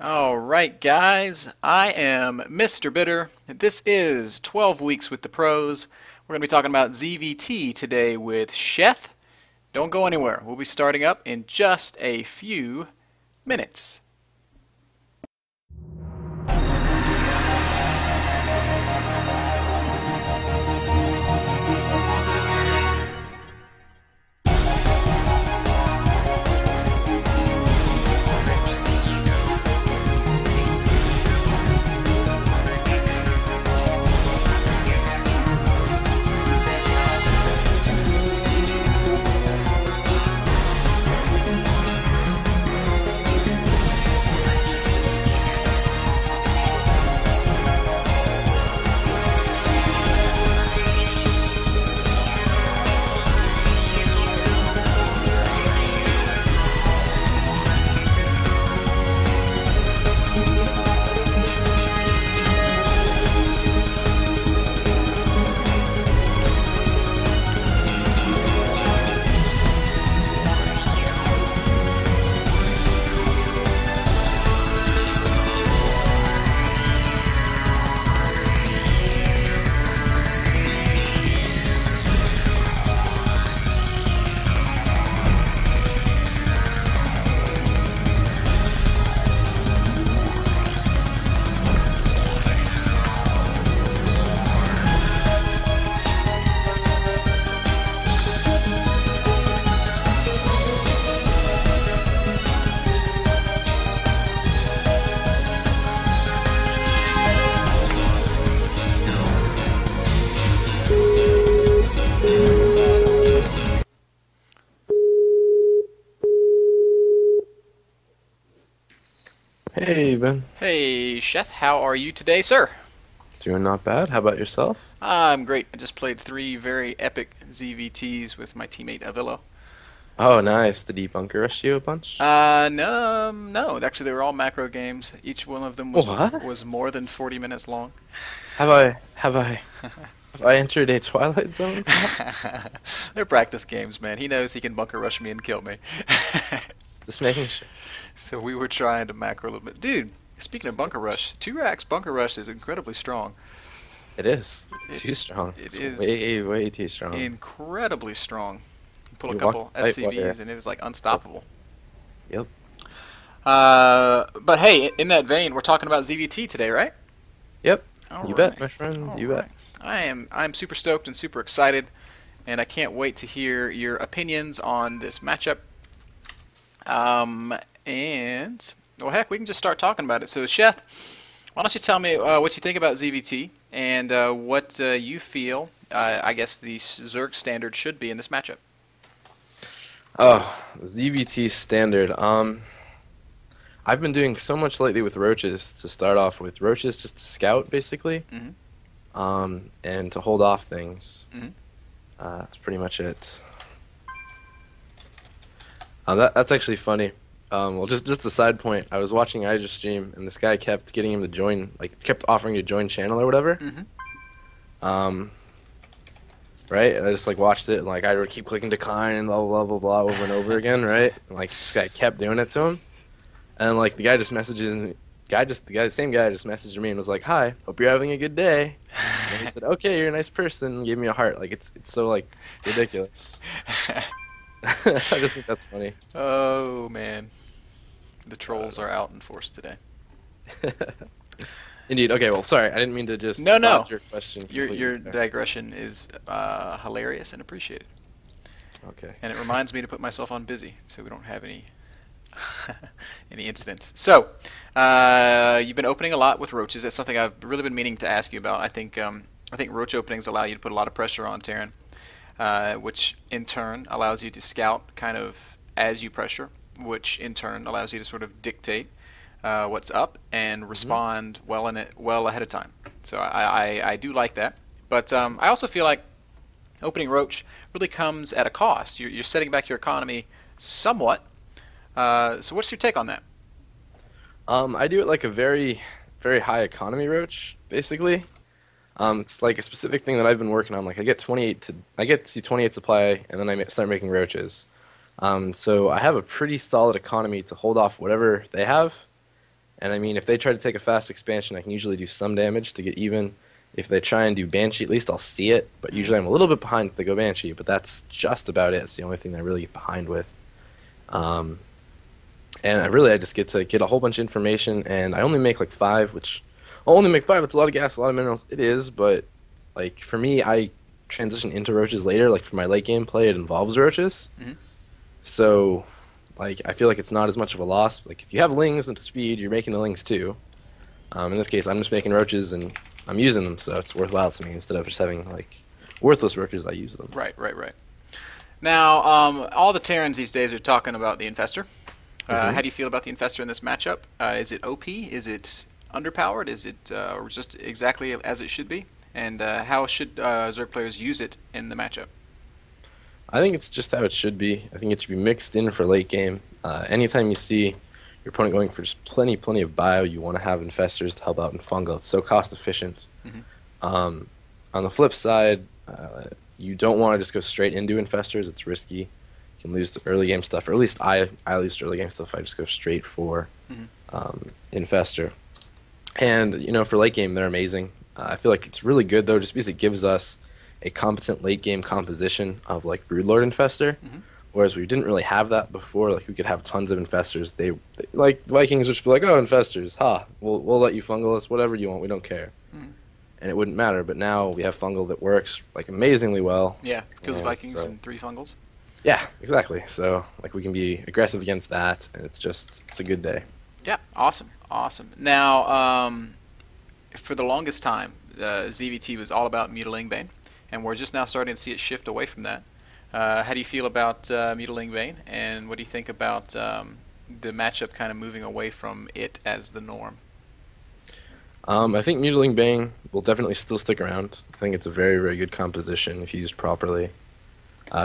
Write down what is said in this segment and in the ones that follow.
All right, guys, I am Mr. Bitter. This is 12 Weeks with the Pros. We're going to be talking about ZvT today with Sheth. Don't go anywhere. We'll be starting up in just a few minutes. Hey, Ben. Hey, Sheth, how are you today, sir? Doing not bad. How about yourself? I'm great. I just played three very epic ZVTs with my teammate Avillo. Oh, nice. Did he bunker rush you a bunch? No. Actually, they were all macro games. Each one of them was What? was more than 40 minutes long. Have I entered a Twilight Zone? They're practice games, man. He knows he can bunker rush me and kill me. Just making sure. So we were trying to macro a little bit. Dude, speaking of bunker rush, 2 racks bunker rush is incredibly strong. It is. It's It, too strong. it It's is way too strong. incredibly strong. Pull a You walk couple light SCVs water. and it was like Yep. unstoppable. Yep. But hey, in that vein, we're talking about ZVT today, right? Yep. All You right. bet, my friend. All You right. bet. I'm super stoked and super excited, and I can't wait to hear your opinions on this matchup. Um, and well, heck, we can just start talking about it. So, Sheth, why don't you tell me what you think about ZVT and what you feel? I guess the Zerg standard should be in this matchup. Oh, ZvT standard. I've been doing so much lately with roaches to start off with. Roaches just to scout, basically. Mm-hmm. And to hold off things. Mm-hmm. That's pretty much it. That's actually funny. Well, just a side point. I was watching Ija's stream, and this guy kept getting him to join, like, kept offering to join channel or whatever. Mm-hmm. Um, right? And I just like watched it, and like I would keep clicking decline and blah blah blah blah over and over again, right? And like this guy kept doing it to him, and like the guy just messages me. The same guy just messaged me and was like, "Hi, hope you're having a good day." And he said, "Okay, you're a nice person." And gave me a heart. Like it's so like ridiculous. I just think that's funny. Oh man, the Uh, trolls are out in force today. Indeed. Okay. Well, sorry. I didn't mean to just No. dodge your question Your completely there. digression is hilarious and appreciated, Okay. and it reminds me to put myself on busy so we don't have any any incidents. So you've been opening a lot with roaches. That's something I've really been meaning to ask you about. I think roach openings allow you to put a lot of pressure on Terran, which in turn allows you to scout kind of as you pressure, which in turn allows you to sort of dictate what's up and Hmm. respond well ahead of time. So I do like that, but I also feel like opening roach really comes at a cost. You're setting back your economy somewhat. So what's your take on that? I do it like a very high economy roach, basically. It's like a specific thing that I've been working on. Like I get to 28 supply, and then start making roaches. So I have a pretty solid economy to hold off whatever they have, And I mean, if they try to take a fast expansion, I can usually do some damage to get even. If they try and do Banshee, at least I'll see it. But usually I'm a little bit behind if they go Banshee, but that's just about it. It's the only thing that I really get behind with. Um, and I just get to get a whole bunch of information, and I only make like 5, which I'll only make 5. It's a lot of gas, a lot of minerals. It is, but like for me, I transition into roaches later. Like for my late game play, it involves roaches. Hmm. So like I feel like it's not as much of a loss. Like if you have lings into speed, you're making the lings too. In this case, I'm just making roaches and I'm using them, so it's worthwhile to me instead of just having like worthless roaches. I use them. Right, right, right. Now, all the Terrans these days are talking about the Infestor. How do you feel about the Infestor in this matchup? Is it OP? Is it underpowered? Is it or just exactly as it should be? And how should Zerg players use it in the matchup? I think it's just how it should be. I think it should be mixed in for late game. Anytime you see your opponent going for just plenty of bio, you want to have infestors to help out in fungal. It's so cost efficient. Hmm. On the flip side, you don't want to just go straight into infestors. It's risky. You can lose the early game stuff, or at least I lose early game stuff if I just go straight for infestor. And you know, for late game, they're amazing. I feel like it's really good though, just because it gives us a competent late game composition of like Broodlord Infestor. Whereas we didn't really have that before. Like we could have tons of infestors. They like Vikings would just be like, "Oh, infestors, ha! We'll let you fungal us whatever you want. We don't care," and it wouldn't matter. But now we have fungal that works like amazingly well. Yeah, kills And Vikings so, and 3 fungals. yeah, exactly. So like we can be aggressive against that, and it's a good day. Yeah, awesome, awesome. Now, for the longest time, ZvT was all about Mutilating Bane, and we're just now starting to see it shift away from that. How do you feel about Mutilating Bane, and what do you think about the matchup kind of moving away from it as the norm? I think Mutilating Bane will definitely still stick around. I think it's a very good composition if used properly.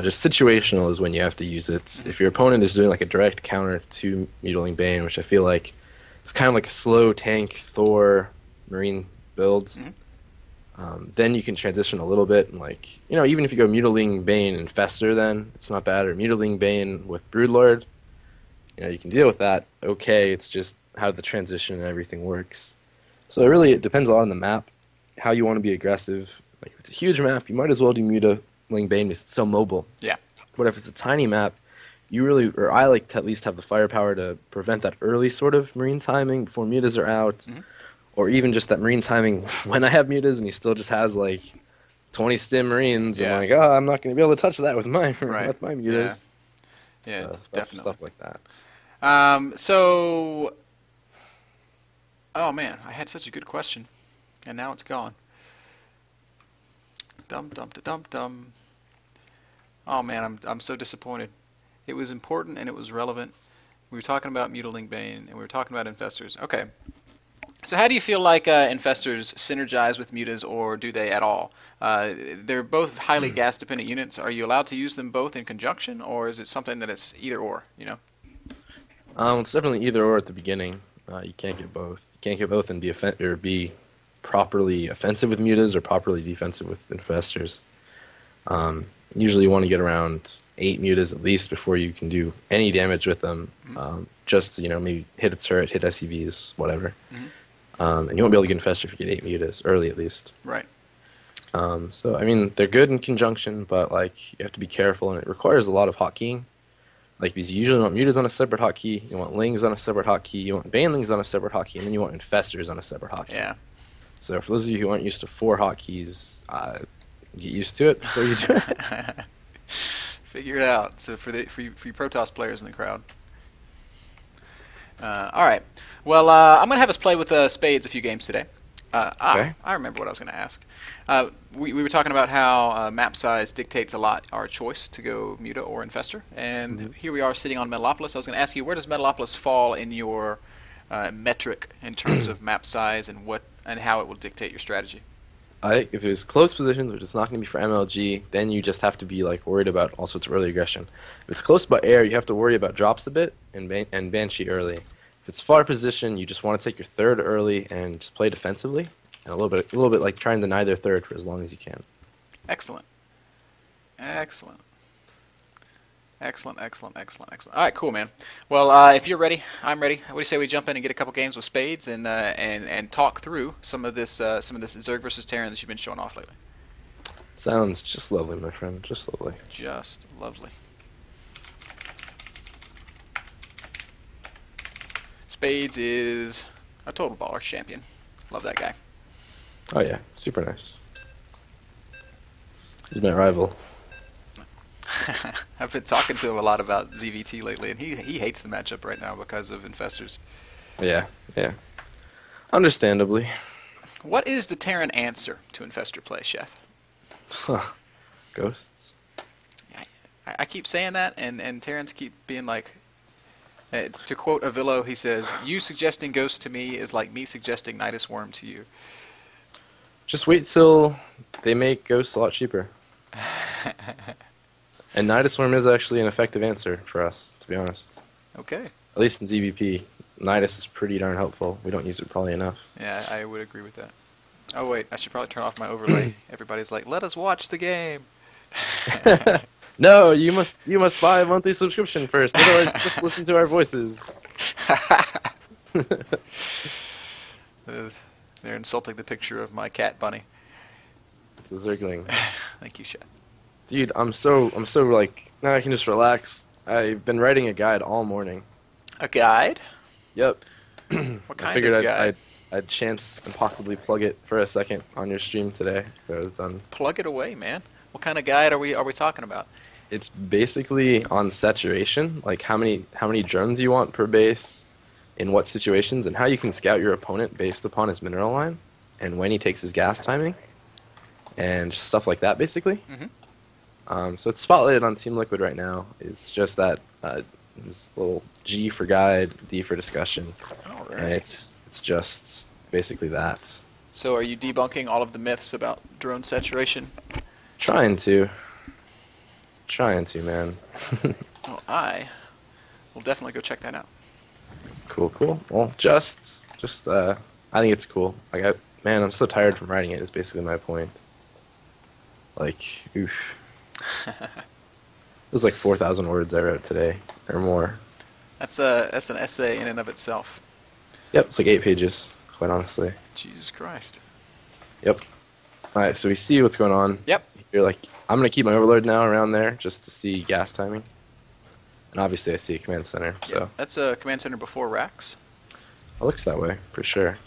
Just situational is when you have to use it. If your opponent is doing like a direct counter to Mutilating Bane, which I feel like it's kind of like a slow tank Thor Marine build, then you can transition a little bit. And like, you know, even if you go Mutilating Bane and Fester, then it's not bad. Or Mutilating Bane with Broodlord, you know, you can deal with that. Okay, it's just how the transition and everything works. So it depends a lot on the map, how you want to be aggressive. Like if it's a huge map, you might as well do Mutilating Bane because it's so mobile. Yeah. But if it's a tiny map, I like to at least have the firepower to prevent that early sort of Marine timing before mutas are out. Or even just that Marine timing when I have mutas and he still just has like 20 stim Marines. Yeah. I'm like, oh, I'm not going to be able to touch that with my Right. with my mutas. Yeah, So definitely. stuff like that. Oh man, I had such a good question, and now it's gone. Dum dum da dum dum. Oh man, I'm so disappointed. It was important and it was relevant. We were talking about Mutilating Bane and we were talking about infestors. Okay. So how do you feel like infestors synergize with mutas, or do they at all? They're both highly gas-dependent units. Are you allowed to use them both in conjunction, or is it something that it's either or? You know? It's definitely either or at the beginning. You can't get both. You can't get both and be properly offensive with mutas or properly defensive with infestors. Usually you want to get around 8 mutas at least before you can do any damage with them. Just to, you know, maybe hit a turret, hit SCVs, whatever. And you won't be able to get infestor if you get 8 mutas, early at least. Right. So, I mean, they're good in conjunction, but, like, you have to be careful, and it requires a lot of hotkeying. Like, because you usually want mutas on a separate hotkey, you want lings on a separate hotkey, you want banelings on a separate hotkey, and then you want infestors on a separate hotkey. Yeah. So for those of you who aren't used to 4 hotkeys, get used to it before you do it. Figure it out. So for you Protoss players in the crowd. All right. Well, I'm going to have us play with spades a few games today. Okay. I remember what I was going to ask. We were talking about how map size dictates a lot our choice to go Muta or Infestor. And here we are sitting on Metalopolis. I was going to ask you, where does Metalopolis fall in your metric in terms of map size and how it will dictate your strategy? If it was close positions, which it's not going to be for MLG, then you just have to be like worried about all sorts of early aggression. If it's close by air, you have to worry about drops a bit and Banshee early. If it's far position, you just want to take your third early and just play defensively, and a little bit like try and deny their third for as long as you can. Excellent. Excellent. Excellent, excellent, excellent, excellent. All right, cool, man. Well, if you're ready, I'm ready. What do you say we jump in and get a couple games with spades and talk through some of this Zerg versus Terran that you've been showing off lately? Sounds just lovely, my friend. Just lovely. Just lovely. Spades is a total baller champion. Love that guy. Oh yeah, super nice. He's my rival. I've been talking to him a lot about ZvT lately, and he hates the matchup right now because of infestors. Yeah, yeah. Understandably. What is the Terran answer to infestor play, Sheth? Ghosts. I keep saying that, and Terrans keep being like, to quote Avillo, he says, "You suggesting ghosts to me is like me suggesting Nidus Worm to you." Just wait till they make ghosts a lot cheaper. And Nidus Worm is actually an effective answer for us, to be honest. Okay. At least in ZvP. Nidus is pretty darn helpful. We don't use it probably enough. Yeah, I would agree with that. Oh wait, I should probably turn off my overlay. Everybody's like, "Let us watch the game." No, you must buy a monthly subscription first. Otherwise, just listen to our voices. They're insulting the picture of my cat bunny. It's a Zergling. Thank you, Sheth. Dude, I'm so like now I can just relax. I've been writing a guide all morning. A guide? Yep. What I kind figured of guide? I'd chance and possibly plug it for a second on your stream today if I was done. Plug it away, man. What kind of guide are we talking about? It's basically on saturation, like how many drones you want per base, in what situations, and how you can scout your opponent based upon his mineral line, and when he takes his gas timing, and just stuff like that, basically. So it's spotlighted on Team Liquid right now. It's just that this little G for guide, D for discussion, and it's just basically that. So are you debunking all of the myths about drone saturation? Trying to, man. Well, I will definitely go check that out. Cool. Well, I think it's cool. Man, I'm so tired from writing it. Is basically my point. Like, oof. It was like 4,000 words I wrote today, or more. That's an essay in and of itself. Yep, it's like 8 pages, quite honestly. Jesus Christ. Yep. Alright, so we see what's going on. Yep. You're like, I'm going to keep my overload now around there just to see gas timing. And obviously I see a command center, so. Yep. That's a command center before racks. It looks that way, for sure.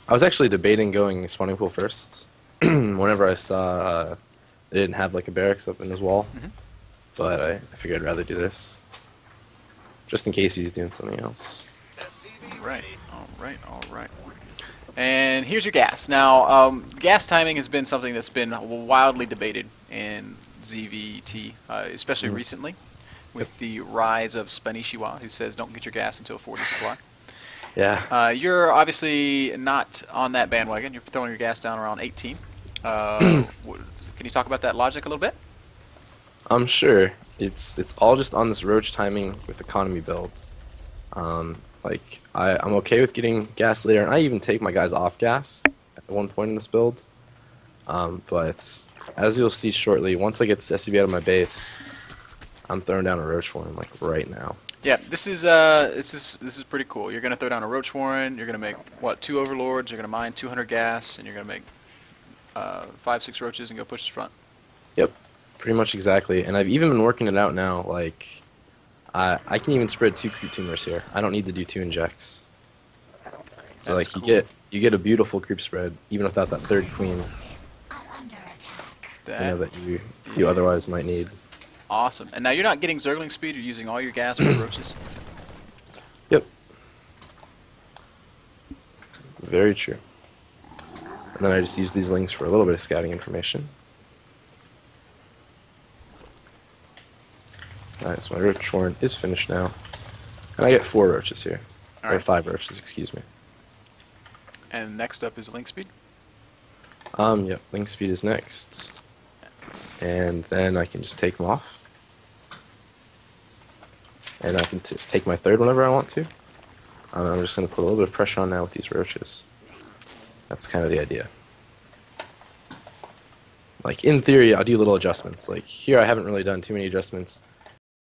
I was actually debating going spawning pool first. Whenever I saw they didn't have like a barracks up in his wall. But I figured I'd rather do this. Just in case he's doing something else. All right. And here's your gas. Now, gas timing has been something that's been wildly debated in ZvT, especially recently, with the rise of Spanishiwa, who says don't get your gas until 40 supply. Yeah. You're obviously not on that bandwagon. You're throwing your gas down around 18. Can you talk about that logic a little bit? I'm sure. It's all just on this roach timing with economy builds. Like I'm okay with getting gas later, and I even take my guys off gas at one point in this build. But as you'll see shortly, once I get this SUV out of my base, I'm throwing down a roach warren like right now. Yeah, this is pretty cool. You're gonna throw down a roach warren. You're gonna make what 2 overlords. You're gonna mine 200 gas, and you're gonna make 5-6 roaches and go push the front. Yep, pretty much exactly. And I've even been working it out now. Like I can even spread 2 creep tumors here. I don't need to do 2 injects. So That's like cool. you get a beautiful creep spread even without that 3rd queen. That you otherwise might need. Awesome. And now you're not getting Zergling speed. You're using all your gas for the roaches. Yep. Very true. And then I just use these links for a little bit of scouting information. Alright, so my roach warren is finished now. And I get 4 roaches here. All Or right. 5 roaches, excuse me. And next up is link speed. Yep, link speed is next. And then I can just take them off. And I can just take my 3rd whenever I want to. I'm just going to put a little bit of pressure on now with these roaches. That's kind of the idea. Like, in theory, I'll do little adjustments. Like, here I haven't really done too many adjustments.